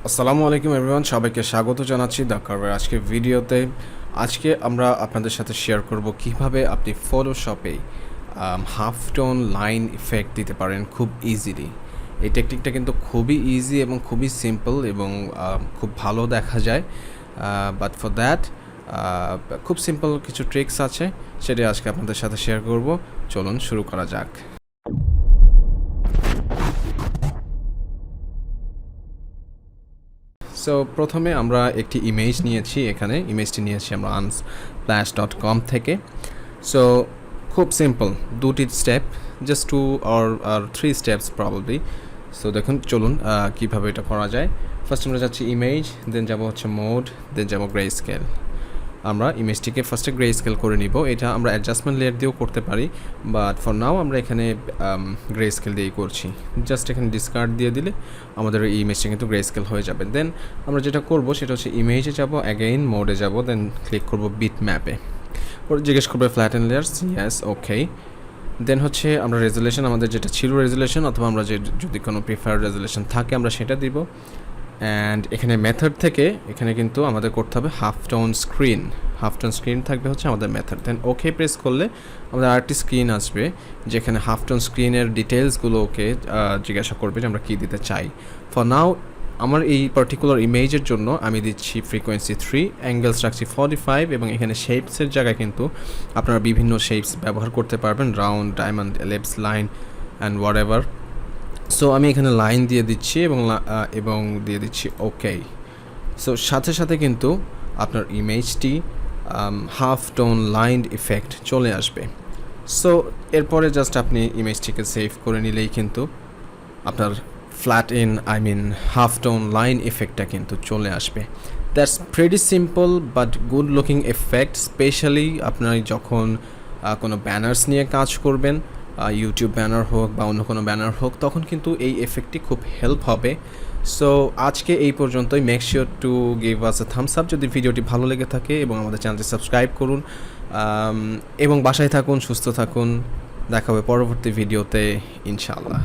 আসসালামু আলাইকুম এভরিওয়ান, সবাইকে স্বাগত জানাচ্ছি দ্য কার্ভের আজকের ভিডিওতে। আজকে আমরা আপনাদের সাথে শেয়ার করব কিভাবে আপনি ফটোশপে হাফ টোন লাইন ইফেক্ট দিতে পারেন খুব ইজিলি। এই টেকনিকটা কিন্তু খুবই ইজি এবং খুবই সিম্পল এবং খুব ভালো দেখা যায়। বাট ফর দ্যাট খুব সিম্পল কিছু ট্রিক্স আছে, সেটা আজকে আপনাদের সাথে শেয়ার করব। চলুন শুরু করা যাক। সো প্রথমে আমরা একটি ইমেজ নিয়েছি, এখানে ইমেজটি নিয়েছি আমরা unsplash.com থেকে। সো খুব সিম্পল, দুটি স্টেপ, জাস্ট টু আর থ্রি স্টেপস প্রবাবলি। সো দেখুন, চলুন কীভাবে এটা করা যায়। ফার্স্ট আমরা যাচ্ছি ইমেজ, দেন যাব হচ্ছে মোড, দেন যাব গ্রে স্কেল। আমরা ইমেজটিকে ফার্স্টে গ্রে স্কেল করে নিব। এটা আমরা অ্যাডজাস্টমেন্ট লেয়ার দিয়েও করতে পারি, বাট ফর নাও আমরা এখানে গ্রে স্কেল দিয়েই করছি। জাস্ট এখানে ডিসকার্ড দিয়ে দিলে আমাদের এই ইমেজটা কিন্তু গ্রে স্কেল হয়ে যাবে। দেন আমরা যেটা করব সেটা হচ্ছে ইমেজে যাব, অ্যাগেইন মোডে যাব, দেন ক্লিক করব বিট ম্যাপে। ওর জিজ্ঞেস করবে ফ্ল্যাটেন লেয়ার্স, ইয়েস, ওকে। দেন হচ্ছে আমরা রেজুলেশন, আমাদের যেটা ছিল রেজুলেশন, অথবা আমরা যদি কোনো প্রিফার্ড রেজুলেশন থাকে আমরা সেটা দিব। অ্যান্ড এখানে মেথড থেকে এখানে কিন্তু আমাদের করতে হবে হাফ টোন স্ক্রিন থাকবে হচ্ছে আমাদের মেথড। দেন ওকে প্রেস করলে আমাদের আরেকটি স্ক্রিন আসবে, যেখানে হাফ টোন স্ক্রিনের ডিটেলসগুলো ওকে জিজ্ঞাসা করবে যে আমরা কী দিতে চাই। ফর নাও আমার এই পার্টিকুলার ইমেজের জন্য আমি দিচ্ছি ফ্রিকোয়েন্সি 3, অ্যাঙ্গেলস রাখছি 45, এবং এখানে শেপসের জায়গায় কিন্তু আপনারা বিভিন্ন শেপস ব্যবহার করতে পারবেন, round, diamond, ellipse, line and what ever. So আমি এখানে লাইন দিয়ে দিচ্ছি এবং দিয়ে দিচ্ছি ওকে। সো সাথে সাথে কিন্তু আপনার ইমেজটি হাফ টোন লাইন ইফেক্ট চলে আসবে। সো এরপরে জাস্ট আপনি ইমেজটিকে সেভ করে নিলেই কিন্তু আপনার হাফ টোন লাইন ইফেক্টটা কিন্তু চলে আসবে। That's pretty simple but good looking effect, specially আপনার যখন কোনো ব্যানার্স নিয়ে কাজ করবেন, ইউটিউব ব্যানার হোক বা অন্য কোনো ব্যানার হোক, তখন কিন্তু এই এফেক্টটি খুব হেল্প হবে। সো আজকে এই পর্যন্তই। Make sure to give us A Thums up যদি ভিডিওটি ভালো লেগে থাকে, এবং আমাদের চ্যানেলটি সাবস্ক্রাইব করুন, এবং বাসায় থাকুন, সুস্থ থাকুন। দেখা হবে পরবর্তী ভিডিওতে ইনশাআল্লাহ।